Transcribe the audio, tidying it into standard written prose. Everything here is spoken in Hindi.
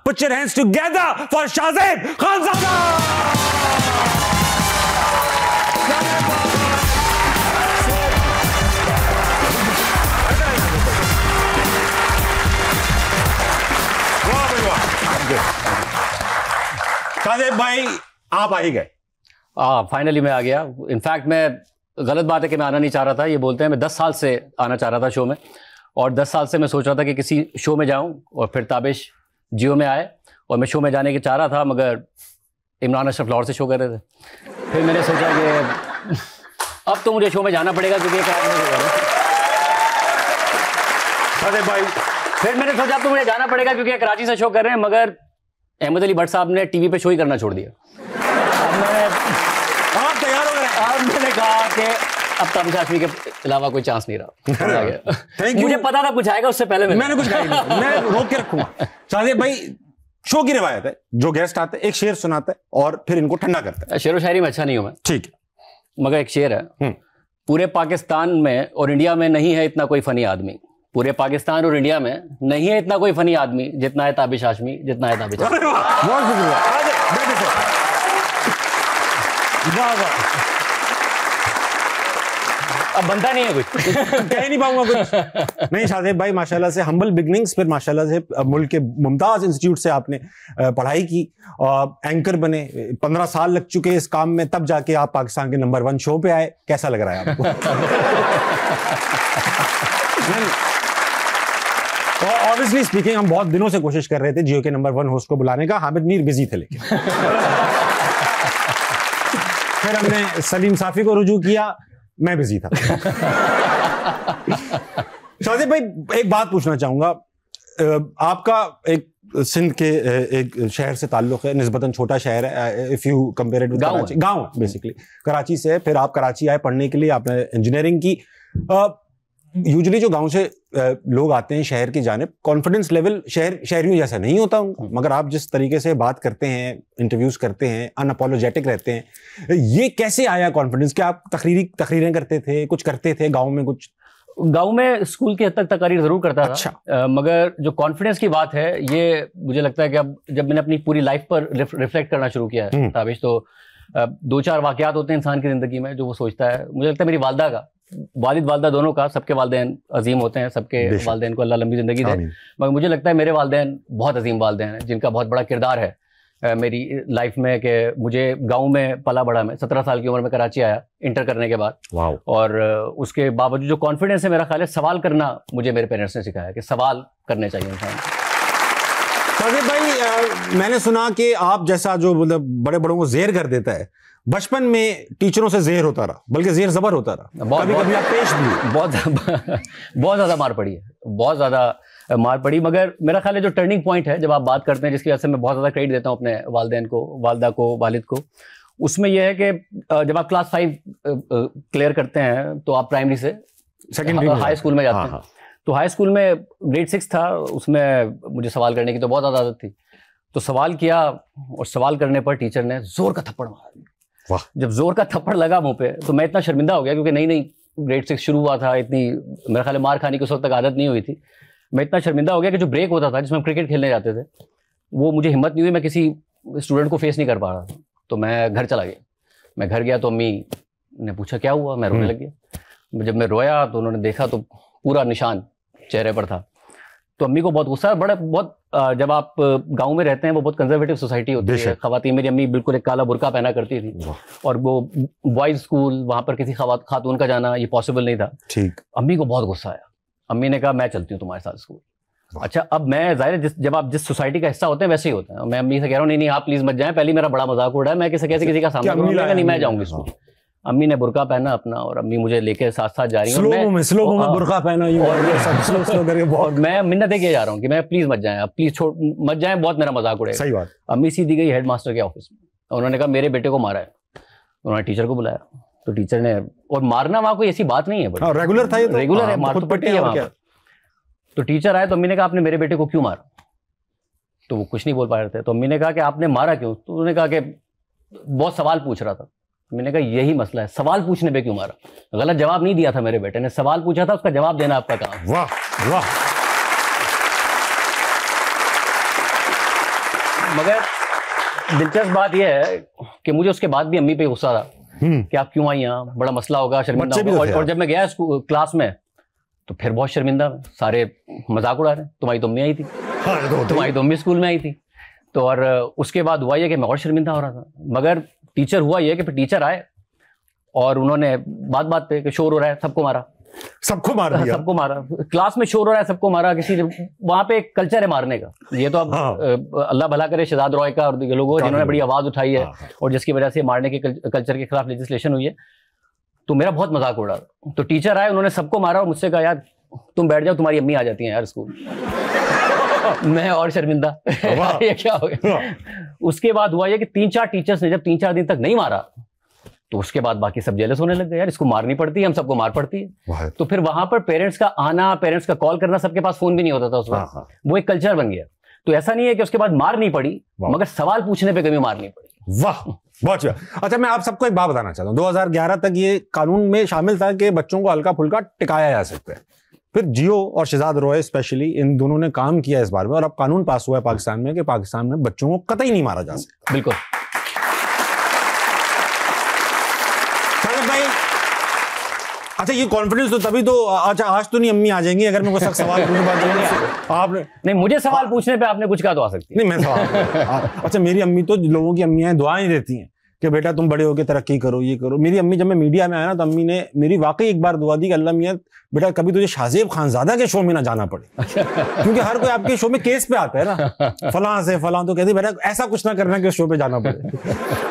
Put your hands together for Shahzeb Khanzada. Shahzeb भाई आप आ ही गए। फाइनली मैं आ गया। इनफैक्ट मैं गलत बात है कि मैं आना नहीं चाह रहा था। ये बोलते हैं मैं 10 साल से आना चाह रहा था शो में, और 10 साल से मैं सोच रहा था कि किसी शो में जाऊं, और फिर ताबिश जियो में आए और मैं शो में जाने की चाह रहा था, मगर इमरान अशरफ लाहौर से शो कर रहे थे। फिर मैंने सोचा कि अब तो मुझे शो में जाना पड़ेगा क्योंकि शाहज़ेब भाई फिर मैंने सोचा अब तो मुझे जाना पड़ेगा क्योंकि कराची से शो कर रहे हैं, मगर अहमद अली भट्ट साहब ने टीवी पे शो ही करना छोड़ दिया। आप तैयार हो गए? अब मैंने कहा कि अब ताबिश हाशमी के अलावा कोई चांस नहीं रहा। मुझे पता था कुछ आएगा, उससे पहले मैंने कुछ कहा नहीं, मैं रोक के रखूंगा। शाहज़ेब भाई शो की रिवायत है, जो गेस्ट आते हैं एक शेर सुनाता है और फिर इनको ठंडा करता है। शेर व शायरी में अच्छा नहीं हूं मैं, ठीक है, मगर एक शेर है। पूरे पाकिस्तान में और इंडिया में नहीं है इतना कोई फनी आदमी। पूरे पाकिस्तान और इंडिया में नहीं है इतना कोई फनी आदमी जितना है ताबिश हाशमी, जितना है ताबिश हाशमी। बहुत शुक्रिया। अब बनता नहीं है कुछ, कह नहीं पाऊंगा कुछ। नहीं शाहज़ेब भाई, माशाल्लाह से हम्बल बिगनिंग्स, फिर माशाल्लाह से मुल्क के मुमताज इंस्टीट्यूट से आपने पढ़ाई की, एंकर बने, 15 साल लग चुके इस काम में, तब जाके आप पाकिस्तान के नंबर 1 शो पे आए। कैसा लग रहा है आपको? ऑब्वियसली स्पीकिंग, हम बहुत दिनों से कोशिश कर रहे थे जियो के नंबर 1 होस्ट को बुलाने का। हामिद मीर बिजी थे, लेकिन फिर हमने सलीम साफी को रुजू किया, मैं बिजी था। शाहज़ेब भाई एक बात पूछना चाहूंगा, आपका एक सिंध के एक शहर से ताल्लुक है, निस्बतन छोटा शहर है, if you compare it with Karachi, गांव बेसिकली कराची से। फिर आप कराची आए पढ़ने के लिए, आपने इंजीनियरिंग की। यूजुअली जो गांव से लोग आते हैं शहर की जानिब, कॉन्फिडेंस लेवल शहरियों जैसा नहीं होता उनका, मगर आप जिस तरीके से बात करते हैं, इंटरव्यूज करते हैं, अनअपोलोजेटिक रहते हैं, ये कैसे आया कॉन्फिडेंस? क्या आप तकरीरें करते थे, कुछ करते थे गांव में? कुछ गांव में स्कूल की हद तक तकरीर जरूर करता था। अच्छा। मगर जो कॉन्फिडेंस की बात है, ये मुझे लगता है कि अब जब मैंने अपनी पूरी लाइफ पर रिफ्लेक्ट करना शुरू किया है ताबिश, तो 2-4 वाकयात होते हैं इंसान की जिंदगी में जो वो सोचता है। मुझे लगता है मेरी वालदा का, वालिद वालदा दोनों का, सबके वालिदैन अजीम होते हैं, सबके वालिदैन को अल्लाह लंबी जिंदगी दे, मगर मुझे लगता है मेरे वालिदैन बहुत अजीम वालिदैन हैं, जिनका बहुत बड़ा किरदार है मेरी लाइफ में। कि मुझे गांव में पला बड़ा, मैं 17 साल की उम्र में कराची आया इंटर करने के बाद, और उसके बावजूद जो कॉन्फिडेंस है, मेरा ख्याल है सवाल करना मुझे मेरे पेरेंट्स ने सिखाया कि सवाल करने चाहिए इंसान। शाहज़ेब भाई मैंने सुना कि आप जैसा जो मतलब बड़े बड़ों को ज़ेर कर देता है, बचपन में टीचरों से ज़ेर होता रहा, बल्कि ज़ेर ज़बर होता रहा। कभी आप पेश भी बहुत ज़्यादा मार पड़ी है, बहुत ज़्यादा मार पड़ी। मगर मेरा ख्याल है जो टर्निंग पॉइंट है, जब आप बात करते हैं, जिसकी वजह से मैं बहुत ज़्यादा क्रेडिट देता हूँ अपने वालिदैन को, वालदा को, वालिद को, उसमें यह है कि जब आप क्लास 5 क्लियर करते हैं तो आप प्राइमरी से सेकेंडरी हाई स्कूल में जाते हैं। तो हाई स्कूल में ग्रेड 6 था, उसमें मुझे सवाल करने की तो बहुत ज़्यादा आदत थी। तो सवाल किया, और सवाल करने पर टीचर ने जोर का थप्पड़ मारा। जब जोर का थप्पड़ लगा मुंह पे, तो मैं इतना शर्मिंदा हो गया, क्योंकि नई ग्रेड 6 शुरू हुआ था, इतनी मेरे ख्याल मार खाने की उस वक्त तक आदत नहीं हुई थी। मैं इतना शर्मिंदा हो गया कि जो ब्रेक होता था जिसमें हम क्रिकेट खेलने जाते थे, वो मुझे हिम्मत नहीं हुई, मैं किसी स्टूडेंट को फेस नहीं कर पा रहा था। तो मैं घर चला गया। मैं घर गया तो अम्मी ने पूछा क्या हुआ, मैं रोने लग गया। जब मैं रोया तो उन्होंने देखा तो पूरा निशान चेहरे पर था। तो अम्मी को बहुत गुस्सा, बहुत जब आप गांव में रहते हैं, वो बहुत कंजर्वेटिव सोसाइटी होती है। खवातीन, मेरी अम्मी बिल्कुल एक काला बुर्का पहना करती थी, और वो बॉयज स्कूल, वहां पर किसी खातून का जाना ये पॉसिबल नहीं था। ठीक। अम्मी को बहुत गुस्सा आया। अम्मी ने कहा मैं चलती हूँ तुम्हारे साथ स्कूल। अच्छा, अब मैं जाहिर जब आप जिस सोसाइटी का हिस्सा होते हैं वैसे ही होता है। मैं अम्मी से कह रहा हूँ नहीं आप प्लीज मत जाएं, पहले मेरा बड़ा मजाक उड़ा है, मैं कैसे किसी का सामना करूंगा, नहीं मैं जाऊंगी स्कूल। अम्मी ने बुर्का पहना अपना, और अम्मी मुझे लेके साथ साथ जा रही है। बुर्का पहना, और मैं मिन्नत देके जा रहा हूँ कि मैं प्लीज मत जाएं, प्लीज मत जाएं, बहुत मेरा मजाक उड़ेगा। सही बात। अम्मी सीधी गई हेडमास्टर के ऑफिस में, उन्होंने कहा मेरे बेटे को मारा है। उन्होंने टीचर को बुलाया, तो टीचर ने, और मारना वहां कोई ऐसी बात नहीं है, रेगुलर था, रेगुलर है, मार तो पट्टी है वहां पर। तो टीचर आए तो अम्मी ने कहा आपने मेरे बेटे को क्यों मारा? तो वो कुछ नहीं बोल पा रहे थे। तो अम्मी ने कहा कि आपने मारा क्यों? तो उन्होंने कहा कि बहुत सवाल पूछ रहा था। मैंने कहा यही मसला है, सवाल पूछने पे क्यों मारा? गलत जवाब नहीं दिया था मेरे बेटे ने, सवाल पूछा था, उसका जवाब देना आपका काम। वाह वाह। मगर दिलचस्प बात यह है कि मुझे उसके बाद भी अम्मी पे गुस्सा था कि आप क्यों आई यहाँ, बड़ा मसला होगा, शर्मिंदा होगा। और जब मैं गया क्लास में तो फिर बहुत शर्मिंदा, सारे मजाक उड़ा रहे, तुम्हारी तो अम्मी आई थी, तुम्हारी तो अम्मी स्कूल में आई थी। तो और उसके बाद हुआ ये कि मैं और शर्मिंदा हो रहा था। मगर टीचर हुआ ये कि फिर टीचर आए और उन्होंने बात बात पे कि शोर हो रहा है, सबको मारा, सबको मार दिया, सबको मारा, क्लास में शोर हो रहा है, सबको मारा। किसी वहां पे एक कल्चर है मारने का। ये तो अब अल्लाह भला करे शहजाद रॉय का और लोगों जिन्होंने बड़ी आवाज उठाई है और जिसकी वजह से मारने के कल्चर के खिलाफ लेजिस्लेशन हुई है। तो मेरा बहुत मजाक उड़ा। तो टीचर आए, उन्होंने सबको मारा और मुझसे कहा यार तुम बैठ जाओ, तुम्हारी अम्मी आ जाती है यार स्कूल। मैं और शर्मिंदा, ये क्या हो गया। उसके बाद हुआ ये कि 3-4 टीचर्स ने जब 3-4 दिन तक नहीं मारा तो उसके बाद बाकी सब जेलस होने लग गए, यार इसको मारनी पड़ती है, हम सबको मार पड़ती है। तो फिर वहां पर पेरेंट्स का आना, पेरेंट्स का कॉल करना, सबके पास फोन भी नहीं होता था उस वक्त, वो एक कल्चर बन गया। तो ऐसा नहीं है कि उसके बाद मार नहीं पड़ी, मगर सवाल पूछने पे कभी मार नहीं पड़ी। वाह, बहुत अच्छा। मैं आप सबको एक बात बताना चाहता हूँ, 2011 तक ये कानून में शामिल था कि बच्चों को हल्का फुल्का टिकाया जा सकता है। फिर जियो और शहजाद रॉय स्पेशली, इन दोनों ने काम किया इस बारे में और अब कानून पास हुआ है पाकिस्तान में कि पाकिस्तान में बच्चों को कतई नहीं मारा जा सकता। बिल्कुल भाई। अच्छा, ये कॉन्फिडेंस तो तभी तो, अच्छा आज तो नहीं अम्मी आ जाएंगी अगर मैं कोई सख्त सवाल पूछूं आपने नहीं, मुझे सवाल पूछने पे आपने कुछ कहा तो आ सकती नहीं, मैं सवाल अच्छा, मेरी अम्मी तो लोगों की अम्मियां दुआएं देती हैं कि बेटा तुम बड़े होकर तरक्की करो, ये करो। मेरी अम्मी, जब मैं मीडिया में आया ना तो अम्मी ने मेरी वाकई एक बार दुआ दी कि अल्लाह मियां बेटा कभी तुझे शाहजेब खानजादा के शो में ना जाना पड़े, क्योंकि हर कोई आपके शो में केस पे आता है ना, फलां से फलां, तो कहती बेटा ऐसा कुछ ना करना कि उस शो पे जाना पड़े।